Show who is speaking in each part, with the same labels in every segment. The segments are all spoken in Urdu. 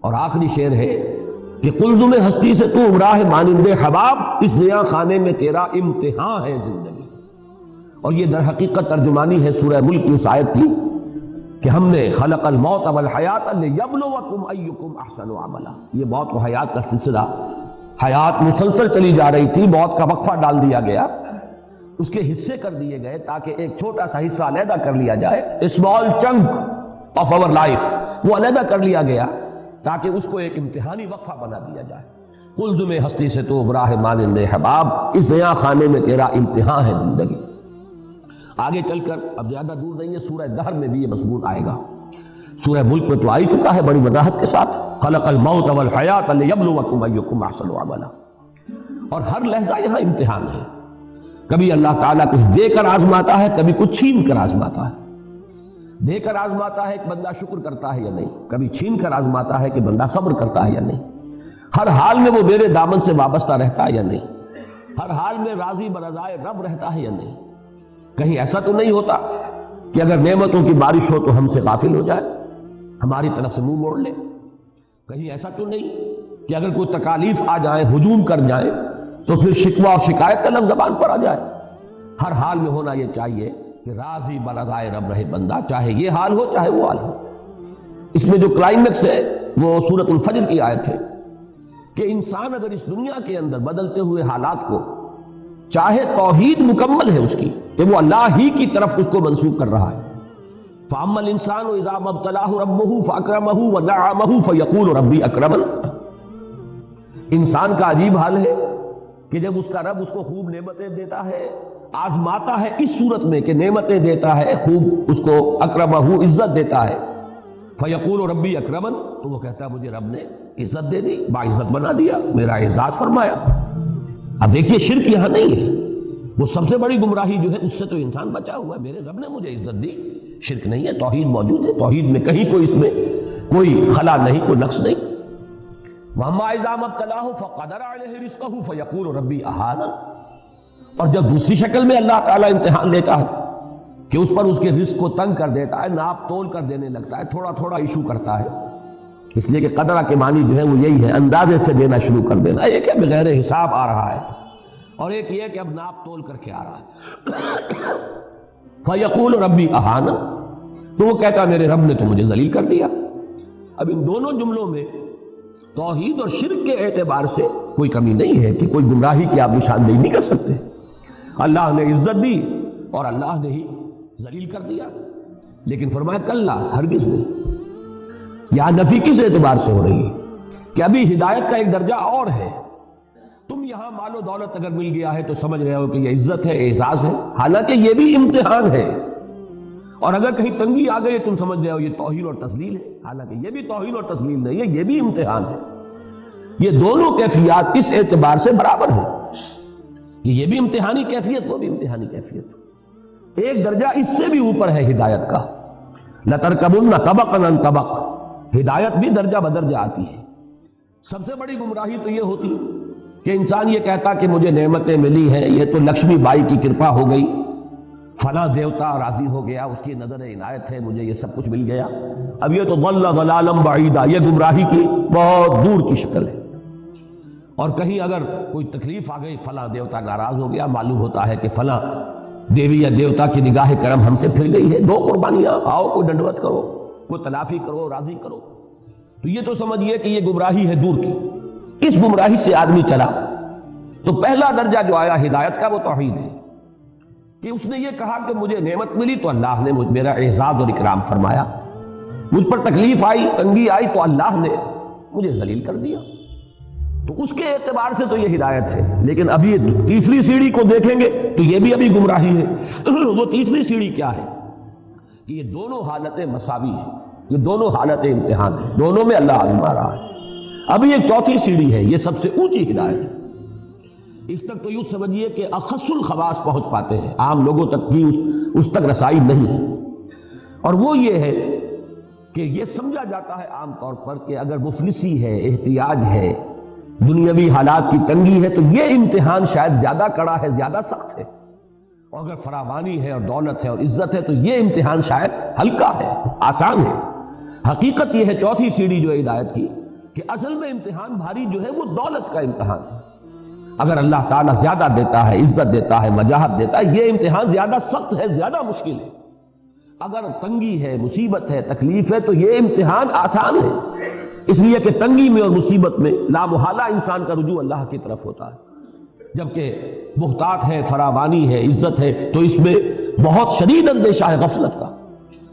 Speaker 1: اور آخری شعر ہے کہ قلزم ہستی سے تو امراہ مانند حباب، اس زیاں خانے میں تیرا امتحان ہے زندگی۔ اور یہ در حقیقت ترجمانی ہے سورہ ملک کی اس آیت کی کہ ہم نے خلق الموت والحیات لیبلوکم ایکم احسن عملا۔ یہ موت و حیات کا سلسلہ، حیات مسلسل چلی جا رہی تھی، موت کا وقفہ ڈال دیا گیا، اس کے حصے کر دیے گئے تاکہ ایک چھوٹا سا حصہ علیحدہ کر لیا جائے، small chunk of our life, وہ علیحدہ کر لیا گیا تاکہ اس کو ایک امتحانی وقفہ بنا دیا جائے۔ قلزم ہستی سے تو براہ مانند حباب، اس زیاں خانے میں تیرا امتحان ہے زندگی۔ آگے چل کر اب زیادہ دور نہیں ہے، سورہ دہر میں بھی یہ مضمون آئے گا، سورہ ملک میں تو آ ہی چکا ہے بڑی وضاحت کے ساتھ، خلق الموت والحیات لیبلوکم ایکم احسن عملا۔ اور ہر لحظہ یہاں امتحان ہے، کبھی اللہ تعالیٰ کچھ دے کر آزماتا ہے، کبھی کچھ چھین کر آزماتا ہے۔ دے کر آزماتا ہے کہ بندہ شکر کرتا ہے یا نہیں، کبھی چھین کر آزماتا ہے کہ بندہ صبر کرتا ہے یا نہیں، ہر حال میں وہ میرے دامن سے وابستہ رہتا ہے یا نہیں، ہر حال میں راضی برضائے رب رہتا ہے یا نہیں۔ کہیں ایسا تو نہیں ہوتا کہ اگر نعمتوں کی بارش ہو تو ہم سے غافل ہو جائے، ہماری طرف سے منہ موڑ لے؟ کہیں ایسا تو نہیں کہ اگر کوئی تکالیف آ جائے، ہجوم کر جائے، تو پھر شکوہ اور شکایت کا لفظ زبان پر آ جائے؟ ہر حال میں ہونا یہ چاہیے کہ راضی برضائے رب رہے بندہ، چاہے یہ حال ہو چاہے وہ حال ہو۔ اس میں جو کلائمیکس ہے وہ سورۃ الفجر کی آیت ہے کہ انسان اگر اس دنیا کے اندر بدلتے ہوئے حالات کو چاہے، توحید مکمل ہے اس کی کہ وہ اللہ ہی کی طرف اس کو منسوب کر رہا ہے، فَأَمَّا الْإِنسَانُ إِذَا مَا ابْتَلَاهُ رَبُّهُ فَأَكْرَمَهُ وَنَعَّمَهُ فَيَقُولُ رَبِّي أَكْرَمَنِ۔ انسان کا عجیب حال ہے کہ جب اس کا رب اس کو خوب نعمتیں دیتا ہے، آزماتا ہے اس صورت میں کہ نعمتیں دیتا ہے، خوب اس کو اکرمہ عزت دیتا ہے، فیقول ربی اکرمن، تو وہ کہتا ہے مجھے رب نے عزت دے دی، باعزت بنا دیا، میرا اعزاز فرمایا۔ اب دیکھیے شرک یہاں نہیں ہے، وہ سب سے بڑی گمراہی جو ہے اس سے تو انسان بچا ہوا ہے، میرے رب نے مجھے عزت دی۔ شرک نہیں ہے، توحید موجود ہے، توحید میں کہیں کوئی اس میں کوئی خلا نہیں، کوئی نقص نہیں۔ وَأَمَّا إِذَا مَا ابْتَلَاهُ فَقَدَرَ عَلَيْهِ رِزْقَهُ فَيَقُولُ رَبِّي أَهَانَنِ۔ اور جب دوسری شکل میں اللہ تعالیٰ امتحان لیتا ہے کہ اس پر اس کے رزق کو تنگ کر دیتا ہے، ناپ تول کر دینے لگتا ہے، تھوڑا تھوڑا ایشو کرتا ہے، اس لیے کہ قدرہ کے معنی جو ہے وہ یہی ہے، اندازے سے دینا شروع کر دینا۔ ایک ہے بغیر حساب آ رہا ہے، اور ایک یہ کہ اب ناپ تول کر کے آ رہا ہے۔ فَيَقُولُ رَبِّي أَهَانَنِ، تو وہ کہتا ہے میرے رب نے تو مجھے ذلیل کر دیا۔ اب ان دونوں جملوں میں توحید اور شرک کے اعتبار سے کوئی کمی نہیں ہے کہ کوئی گمراہی کی آپ نشاندہی نہیں کر سکتے۔ اللہ نے عزت دی اور اللہ نے ہی ذلیل کر دیا، لیکن فرمایا کلا، ہرگز نہیں۔ یہاں نفی کس اعتبار سے ہو رہی ہے کہ ابھی ہدایت کا ایک درجہ اور ہے۔ تم یہاں مال و دولت اگر مل گیا ہے تو سمجھ رہے ہو کہ یہ عزت ہے، اعزاز ہے، حالانکہ یہ بھی امتحان ہے۔ اور اگر کہیں تنگی آ گئی تم سمجھ رہے ہو یہ توہین اور تذلیل ہے، حالانکہ یہ بھی توہین اور تذلیل نہیں ہے، یہ بھی امتحان ہے۔ یہ دونوں کیفیات اس اعتبار سے برابر ہیں کہ یہ بھی امتحانی کیفیت، وہ بھی امتحانی کیفیت۔ ایک درجہ اس سے بھی اوپر ہے ہدایت کا، لَتَرْكَبُنَّ طَبَقًا عَن طَبَقٍ، ہدایت بھی درجہ بدرجہ آتی ہے۔ سب سے بڑی گمراہی تو یہ ہوتی کہ انسان یہ کہتا کہ مجھے نعمتیں ملی ہیں، یہ تو لکشمی بائی کی کرپا ہو گئی، فلاں دیوتا راضی ہو گیا، اس کی نظر عنایت ہے، مجھے یہ سب کچھ مل گیا۔ اب یہ تو ضل ضلالا بعیدا، یہ گمراہی کی بہت دور کی شکل ہے۔ اور کہیں اگر کوئی تکلیف آ گئی، فلاں دیوتا ناراض ہو گیا، معلوم ہوتا ہے کہ فلاں دیوی یا دیوتا کی نگاہ کرم ہم سے پھر گئی ہے، دو قربانیاں، آؤ کوئی ڈنڈوت کرو، کوئی تلافی کرو، راضی کرو۔ تو یہ تو سمجھیے کہ یہ گمراہی ہے دور کی۔ اس گمراہی سے آدمی چلا تو پہلا درجہ جو آیا ہدایت کا وہ توحید ہے، کہ اس نے یہ کہا کہ مجھے نعمت ملی تو اللہ نے میرا اعزاز اور اکرام فرمایا، مجھ پر تکلیف آئی، تنگی آئی تو اللہ نے مجھے ذلیل کر دیا۔ تو اس کے اعتبار سے تو یہ ہدایت ہے، لیکن ابھی تیسری سیڑھی کو دیکھیں گے تو یہ بھی ابھی گمراہی ہے۔ وہ تیسری سیڑھی کیا ہے کہ یہ دونوں حالتیں مساوی ہیں، یہ دونوں حالتیں امتحان ہیں، دونوں میں اللہ آزما رہا ہے۔ ابھی ایک چوتھی سیڑھی ہے، یہ سب سے اونچی ہدایت ہے۔ اس تک تو یوں سمجھیے کہ اخص الخواص پہنچ پاتے ہیں، عام لوگوں تک بھی اس تک رسائی نہیں ہے۔ اور وہ یہ ہے کہ یہ سمجھا جاتا ہے عام طور پر کہ اگر مفلسی ہے، احتیاج ہے، دنیاوی حالات کی تنگی ہے تو یہ امتحان شاید زیادہ کڑا ہے، زیادہ سخت ہے، اور اگر فراوانی ہے اور دولت ہے اور عزت ہے تو یہ امتحان شاید ہلکا ہے، آسان ہے۔ حقیقت یہ ہے چوتھی سیڑھی جو ہے ہدایت کی، کہ اصل میں امتحان بھاری جو ہے وہ دولت کا امتحان ہے۔ اگر اللہ تعالیٰ زیادہ دیتا ہے، عزت دیتا ہے، وجاہت دیتا ہے، یہ امتحان زیادہ سخت ہے، زیادہ مشکل ہے۔ اگر تنگی ہے، مصیبت ہے، تکلیف ہے، تو یہ امتحان آسان ہے، اس لیے کہ تنگی میں اور مصیبت میں لامحالہ انسان کا رجوع اللہ کی طرف ہوتا ہے، جبکہ محتاط ہے، فراوانی ہے، عزت ہے، تو اس میں بہت شدید اندیشہ ہے غفلت کا۔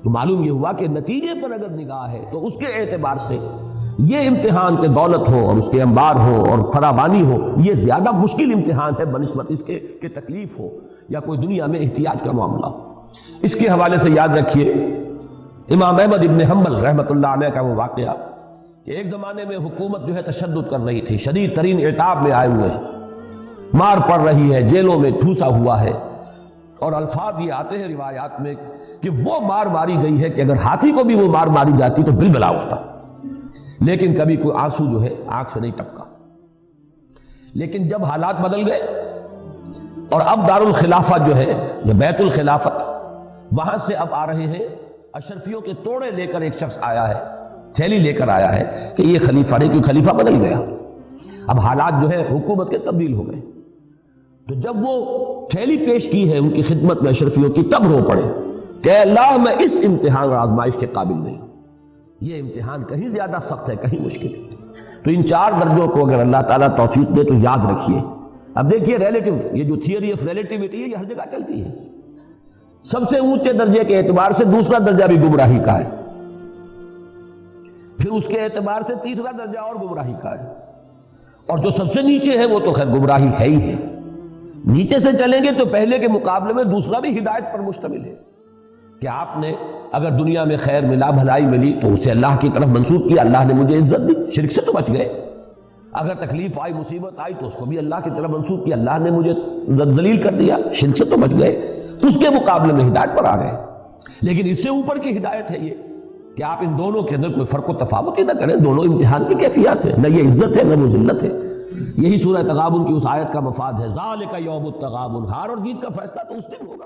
Speaker 1: تو معلوم یہ ہوا کہ نتیجے پر اگر نگاہ ہے تو اس کے اعتبار سے یہ امتحان کے دولت ہو اور اس کے انبار ہو اور فراوانی ہو، یہ زیادہ مشکل امتحان ہے بنسبت اس کے کہ تکلیف ہو یا کوئی دنیا میں احتیاج کا معاملہ ہو۔ اس کے حوالے سے یاد رکھیے امام احمد ابن حنبل رحمۃ اللہ علیہ کا وہ واقعہ کہ ایک زمانے میں حکومت جو ہے تشدد کر رہی تھی، شدید ترین عتاب میں آئے ہوئے ہیں، مار پڑ رہی ہے، جیلوں میں ٹھوسا ہوا ہے، اور الفاظ یہ آتے ہیں روایات میں کہ وہ مار ماری گئی ہے کہ اگر ہاتھی کو بھی وہ مار ماری جاتی تو بلبلا اٹھتا، لیکن کبھی کوئی آنسو جو ہے آنکھ سے نہیں ٹپکا۔ لیکن جب حالات بدل گئے اور اب دارالخلافہ جو ہے یا بیت الخلافت، وہاں سے اب آ رہے ہیں اشرفیوں کے توڑے لے کر ایک شخص آیا ہے، تھیلی لے کر آیا ہے کہ یہ خلیفہ نہیں، کیونکہ خلیفہ بدل گیا، اب حالات جو ہے حکومت کے تبدیل ہو گئے۔ تو جب وہ تھیلی پیش کی ہے ان کی خدمت میں اشرفیوں کی، تب رو پڑے کہ اللہ میں اس امتحان اور آزمائش کے قابل نہیں، یہ امتحان کہیں زیادہ سخت ہے، کہیں مشکل ہے۔ تو ان چار درجوں کو اگر اللہ تعالیٰ توفیق دے تو یاد رکھیے۔ اب دیکھیے ریلیٹو، یہ جو تھیوری آف ریلیٹیوٹی ہے یہ ہر جگہ چلتی ہے۔ سب سے اونچے درجے کے اعتبار سے دوسرا درجہ بھی گمراہی کا ہے، پھر اس کے اعتبار سے تیسرا درجہ اور گمراہی کا ہے، اور جو سب سے نیچے ہے وہ تو خیر گمراہی ہے ہی ہے۔ نیچے سے چلیں گے تو پہلے کے مقابلے میں دوسرا بھی ہدایت پر مشتمل ہے کہ آپ نے اگر دنیا میں خیر ملا، بھلائی ملی تو اسے اللہ کی طرف منسوب کیا، اللہ نے مجھے عزت دی، شرک سے تو بچ گئے۔ اگر تکلیف آئی، مصیبت آئی تو اس کو بھی اللہ کی طرف منسوب کیا، اللہ نے مجھے ذلیل کر دیا، شرک سے تو بچ گئے، اس کے مقابلے میں ہدایت پر آ گئے۔ لیکن اس سے اوپر کی ہدایت ہے یہ کہ آپ ان دونوں کے اندر کوئی فرق و تفاوت ہی نہ کریں، دونوں امتحان کی کیفیات ہیں، نہ یہ عزت ہے نہ وہ ذلت ہے۔ یہی سورہ تغابن کی اس آیت کا مفاد ہے، ذالک یوم التغابن، ہار اور جیت کا فیصلہ تو اس دن ہوگا۔